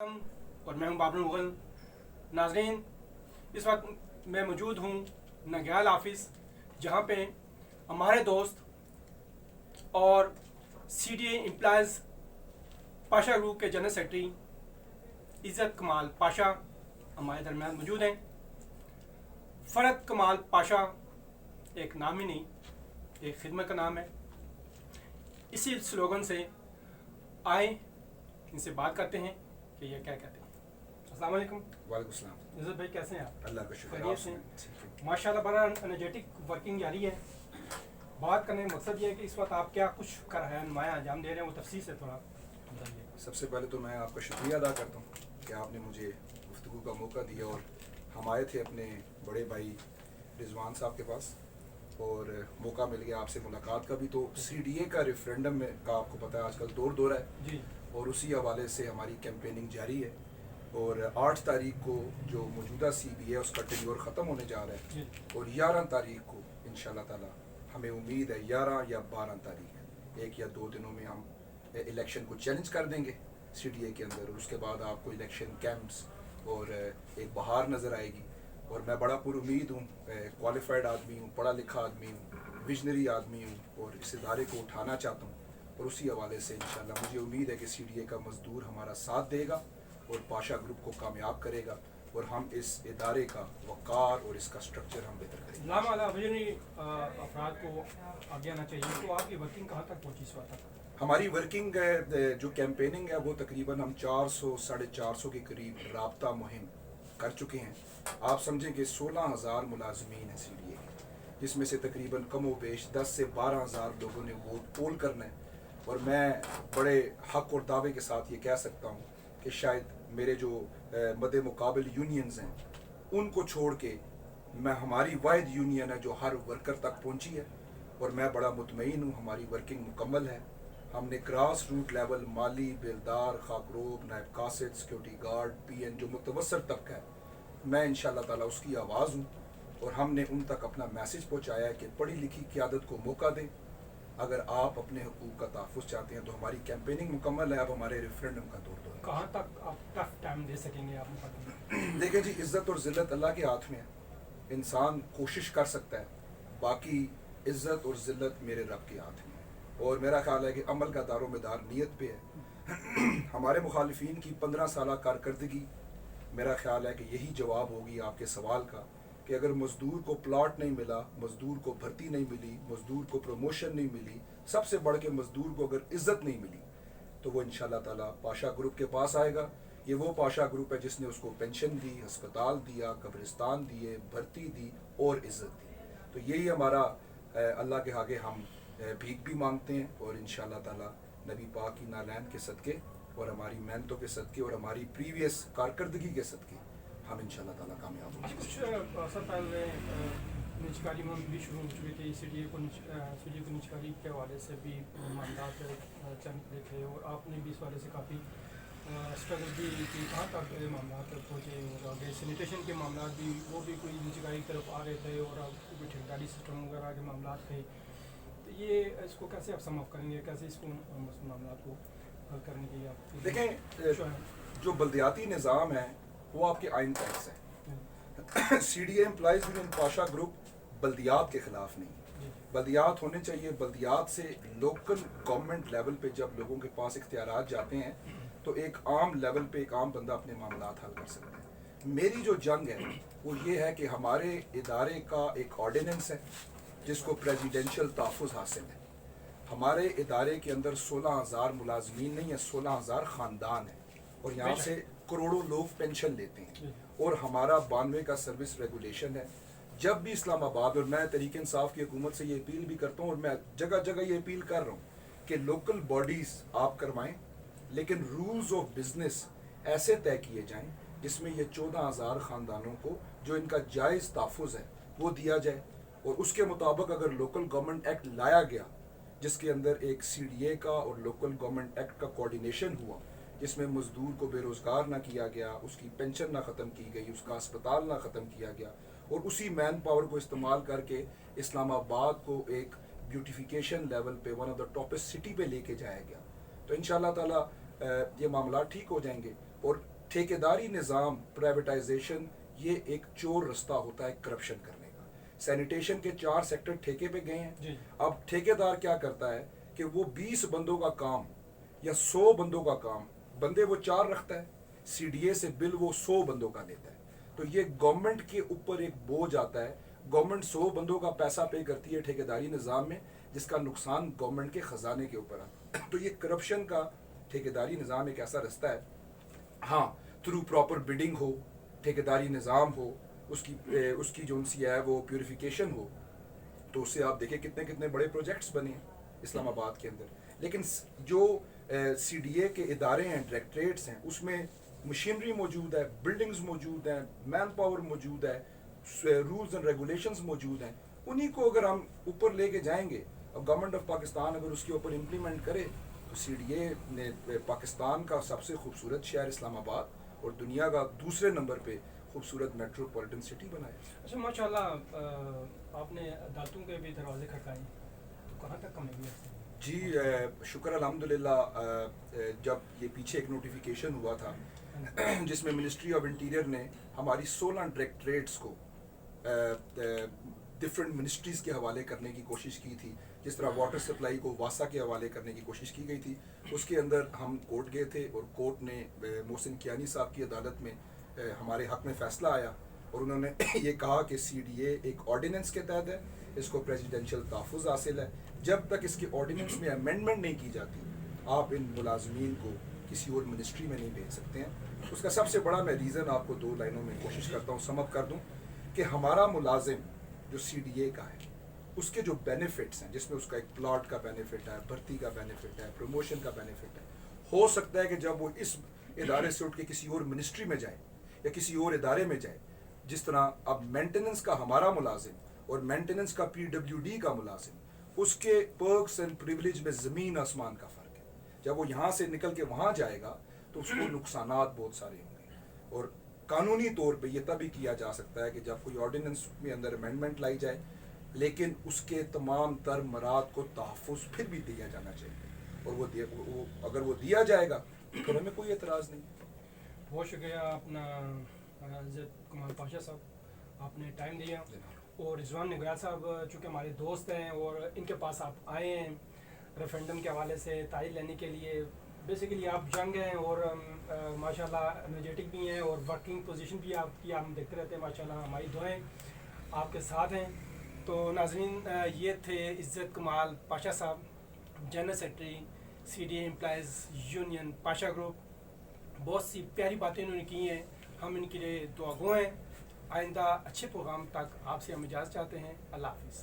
और मैं हूं बाबर मुगल। नाजरीन, इस वक्त मैं मौजूद हूं नग्याल ऑफिस, जहां पे हमारे दोस्त और CDA एम्प्लॉयज़ पाशा ग्रुप के जनरल सेक्रेटरी इज़्ज़त कमाल पाशा हमारे दरमियान मौजूद हैं। फ़रद कमाल पाशा एक नाम ही नहीं, एक खिदमत का नाम है। इसी स्लोगन से आए इनसे बात करते हैं कि ये क्या कहते हैं। अस्सलाम वालेकुम। वालेकुम सलाम। इज़्ज़त भाई, कैसे हैं आप? अल्लाह का शुक्र। खैरियत से? माशाल्लाह बड़ा एनर्जेटिक वर्किंग जारी है। बात करने का मकसद ये है कि इस वक्त आप क्या कुछ कर रहे हैं, नुमाया अंजाम दे रहे हैं, वो तफसील से थोड़ा बताइए। सबसे पहले तो मैं आपका शुक्रिया अदा करता हूँ कि आपने मुझे गुफ्तगू का मौका दिया और हम आए थे अपने बड़े भाई रिजवान साहब के पास और मौका मिल गया आपसे मुलाकात का भी। तो CDA का रेफरेंडम में का आपको पता है आजकल दौर है जी, और उसी हवाले से हमारी कैंपेनिंग जारी है और 8 तारीख को जो मौजूदा CB है उसका टेन्योर ख़त्म होने जा रहा है जी, और 11 तारीख को इंशाल्लाह ताला हमें उम्मीद है 11 या 12 तारीख, एक या दो दिनों में हम इलेक्शन को चैलेंज कर देंगे CDA के अंदर। और उसके बाद आपको इलेक्शन कैंप्स और एक बहार नज़र आएगी। और मैं बड़ा पुरुमीद हूँ, क्वालिफाइड आदमी हूँ, पढ़ा लिखा आदमी हूँ, विजनरी आदमी हूँ और इस इदारे को उठाना चाहता हूँ। और उसी हवाले से इंशाल्लाह मुझे उम्मीद है कि CDA का मज़दूर हमारा साथ देगा और पाशा ग्रुप को कामयाब करेगा और हम इस इदारे का वक़ार और इसका स्ट्रक्चर हम बेहतर करेंगे। लामाला विजनरी अफराद को आगे आना चाहिए। तो आपकी वर्किंग कहाँ तक पहुँची इस वक्त तक? हमारी वर्किंग जो कैंपेनिंग है वो तकरीबन हम 400 साढ़े 400 के करीब राब्ता मुहिम कर चुके हैं। आप समझें कि 16,000 मुलाजमीन हैं CDA के, जिसमें से तकरीबन कम व बेश 10 से 12,000 लोगों ने वोट पोल करना है। और मैं बड़े हक और दावे के साथ ये कह सकता हूँ कि शायद मेरे जो मद्दे मुकाबिल यूनियंस हैं उनको छोड़ के मैं हमारी वाहिद यूनियन है जो हर वर्कर तक पहुँची है और मैं बड़ा मुतमईन हूँ। हमारी वर्किंग मुकम्मल है। हमने ग्रास रूट लेवल माली, बेलदार, खाकरोब, नायब कासिद, सिक्योरिटी गार्ड, PN जो मुतवसर तबका है, मैं इंशाल्लाह ताला उसकी आवाज़ हूँ और हमने उन तक अपना मैसेज पहुँचाया है कि पढ़ी लिखी क़यादत को मौका दें। अगर आप अपने हुकूक का तहफ़्फ़ुज़ चाहते हैं तो हमारी कैंपेनिंग मुकम्मल है। अब हमारे रेफरेंडम का दौर है। कहाँ तक आप टफ टाइम दे सकेंगे आप मुकदमे? देखें जी, इज़्ज़त और ज़िल्लत अल्लाह के हाथ में है। इंसान कोशिश कर सकता है, बाकी इज़्ज़त और ज़िल्लत मेरे रब के हाथ में है। और मेरा ख्याल है कि अमल का दारोमदार नीयत पे है। हमारे मुखालिफिन की 15 साल कारकर्दगी, मेरा ख्याल है कि यही जवाब होगी आपके सवाल का कि अगर मज़दूर को प्लॉट नहीं मिला, मज़दूर को भर्ती नहीं मिली, मज़दूर को प्रमोशन नहीं मिली, सबसे बढ़ के मज़दूर को अगर इज़्ज़त नहीं मिली, तो वो इंशाल्लाह ताला पाशा ग्रुप के पास आएगा। ये वो पाशा ग्रुप है जिसने उसको पेंशन दी, अस्पताल दिया, कब्रिस्तान दिए, भर्ती दी और इज़्ज़त दी। तो यही हमारा अल्लाह के आगे हम भीख भी मांगते हैं और इंशाल्लाह ताला नबी पाक की नालैन के सदक़े और हमारी मेहनतों के सदक़े और हमारी प्रीवियस कारकर्दगी के सदक़े हम इंशाल्लाह ताला कामयाब होंगे। कुछ अर्सा पहले निजकारी मुहिम भी शुरू हो चुकी थी। CDA को निजकारी के हवाले से भी मामला चल रहे थे और आपने भी इस वाले से काफ़ी स्ट्रगल भी की। कहाँ तक मामला पहुँचे और आगे सैनिटेशन के मामला भी, वो भी कोई निजकारी की तरफ आ रहे थे और कोई ठेकेदारी सिस्टम वगैरह के मामला थे। तो ये इसको कैसे आप सम अप करेंगे, कैसे इसको मामला को हल करने की आप देखें, जो बल्दियाती निज़ाम है वो आपके आइन टैक्स है। CDA employees union Pasha group बल्दियात के ख़िलाफ़ नहीं, बल्दियात होने चाहिए। बल्दियात से लोकल गवर्नमेंट लेवल पे जब लोगों के पास इख्तियारात जाते हैं तो एक आम लेवल पे एक आम बंदा अपने मामलात हल कर सकता है। मेरी जो जंग है वो ये है कि हमारे इदारे का एक ऑर्डिनेंस है जिसको प्रेसिडेंशियल तहफ़्फ़ुज़ हासिल है। हमारे इदारे के अंदर 16,000 मुलाजमीन नहीं है, 16,000 ख़ानदान है और यहाँ से करोड़ों लोग पेंशन लेते हैं। और हमारा 92 का सर्विस रेगुलेशन है। जब भी इस्लामाबाद, और मैं तहरीक इंसाफ की हुकूमत से ये अपील भी करता हूँ और मैं जगह जगह ये अपील कर रहा हूँ कि लोकल बॉडीज़ आप करवाएं, लेकिन रूल्स ऑफ बिजनेस ऐसे तय किए जाएं जिसमें ये 14,000 ख़ानदानों को जो इनका जायज़ तहफ़्फ़ुज़ है वो दिया जाए। और उसके मुताबिक अगर लोकल गवर्नमेंट एक्ट लाया गया जिसके अंदर एक CDA का और लोकल गवर्नमेंट एक्ट का कोऑर्डिनेशन हुआ, जिसमें मज़दूर को बेरोज़गार ना किया गया, उसकी पेंशन ना ख़त्म की गई, उसका अस्पताल ना ख़त्म किया गया और उसी मैन पावर को इस्तेमाल करके इस्लामाबाद को एक ब्यूटिफिकेशन लेवल पे one of the toppest city पे लेके जाया गया, तो इंशाल्लाह ताला ये मामला ठीक हो जाएंगे। اور ٹھیکیداری نظام پرائیویٹائزیشن یہ ایک چور رستہ ہوتا ہے کرپشن کرنے کا. سینیٹیشن کے 4 سیکٹر ٹھیکے پہ گئے ہیں. اب ٹھیکیدار کیا کرتا ہے کہ وہ 20 بندوں کا کام یا 100 بندوں کا کام, بندے وہ 4 رکھتا ہے, سی ڈی اے سے بل وہ 100 بندوں کا لیتا ہے. تو یہ گورنمنٹ کے اوپر ایک بوجھ آتا ہے. گورنمنٹ 100 بندوں کا پیسہ پے کرتی ہے ٹھیکیداری نظام میں, جس کا نقصان گورنمنٹ کے خزانے کے اوپر آتا ہے. تو یہ کرپشن کا ٹھیکیداری نظام ایک ایسا رستہ ہے. ہاں, تھرو پراپر بڈنگ ہو, ٹھیکیداری نظام ہو, اس کی جو سی ہے وہ پیوریفیکیشن ہو, تو اس سے آپ دیکھیں کتنے کتنے بڑے پروجیکٹس بنے ہیں اسلام آباد کے اندر. لیکن جو سی ڈی اے کے ادارے ہیں, ڈائریکٹریٹس ہیں, اس میں مشینری موجود ہے, بلڈنگز موجود ہیں, مین پاور موجود ہے, رولز اینڈ ریگولیشنز موجود ہیں. انہی کو اگر ہم اوپر لے کے جائیں گے, اور گورنمنٹ آف پاکستان اگر اس کے اوپر امپلیمنٹ کرے, تو سی ڈی اے نے پاکستان کا سب سے خوبصورت شہر اسلام آباد اور دنیا کا دوسرے نمبر پہ خوبصورت میٹروپولیٹن سٹی بنایا. اچھا, ماشاء اللہ آپ نے عدالتوں کے بھی دروازے کھٹکائے, تو کہاں تک کامیابی ہے؟ جی شکر الحمدللہ. جب یہ پیچھے ایک نوٹیفیکیشن ہوا تھا جس میں منسٹری آف انٹیریئر نے ہماری 16 ڈائریکٹریٹس کو ڈفرینٹ منسٹریز کے حوالے کرنے کی کوشش کی تھی. جس طرح واٹر سپلائی کو واسا کے حوالے کرنے کی کوشش کی گئی تھی, اس کے اندر ہم کورٹ گئے تھے, اور کورٹ نے محسن کیانی صاحب کی عدالت میں ہمارے حق میں فیصلہ آیا, اور انہوں نے یہ کہا کہ سی ڈی اے ایک آرڈیننس کے تحت ہے, اس کو پریزیڈنشل تحفظ حاصل ہے. جب تک اس کے آرڈیننس میں امینڈمنٹ نہیں کی جاتی, آپ ان ملازمین کو کسی اور منسٹری میں نہیں بھیج سکتے ہیں. اس کا سب سے بڑا میں ریزن آپ کو 2 لائنوں میں کوشش کرتا ہوں سم اپ کر دوں, کہ ہمارا ملازم جو سی ڈی اے کا ہے, اس کے جو بینیفٹس ہیں, جس میں اس کا ایک پلاٹ کا بینیفٹ ہے, بھرتی کا بینیفٹ ہے, پروموشن کا بینیفٹ ہے, ہو سکتا ہے کہ جب وہ اس ادارے سے اٹھ کے کسی اور منسٹری میں جائے یا کسی اور ادارے میں جائے, جس طرح اب مینٹیننس کا ہمارا ملازم اور مینٹیننس کا پی ڈبلیو ڈی کا ملازم, اس کے پرکس اینڈ پریولیج میں زمین آسمان کا فرق ہے. جب وہ یہاں سے نکل کے وہاں جائے گا تو اس کو نقصانات بہت سارے ہوں گے. اور قانونی طور پہ یہ تبھی کیا جا سکتا ہے کہ جب کوئی آرڈیننس میں اندر امینڈمنٹ لائی جائے, لیکن اس کے تمام تر مراد کو تحفظ پھر بھی دیا جانا چاہیے, اور اگر وہ دیا جائے گا تو ہمیں کوئی اعتراض نہیں. بہت شکریہ اپنا عزت کمال پاشا صاحب, آپ نے ٹائم دیا. اور رضوان نگران صاحب چونکہ ہمارے دوست ہیں, اور ان کے پاس آپ آئے ہیں ریفرینڈم کے حوالے سے تائید لینے کے لیے. بیسیکلی آپ ینگ ہیں اور ماشاء اللہ انرجیٹک بھی ہیں, اور ورکنگ پوزیشن بھی آپ کی ہم دیکھتے رہتے ہیں. ماشاء اللہ ہماری دعائیں آپ کے ساتھ ہیں. تو ناظرین, یہ تھے عزت کمال پاشا صاحب, general secretary C D A employees union Pasha group. بہت سی پیاری باتیں انہوں نے کی ہیں, ہم ان کے لیے دعا گو ہیں. آئندہ اچھے پروگرام تک آپ سے ہم اجازت چاہتے ہیں. اللہ حافظ.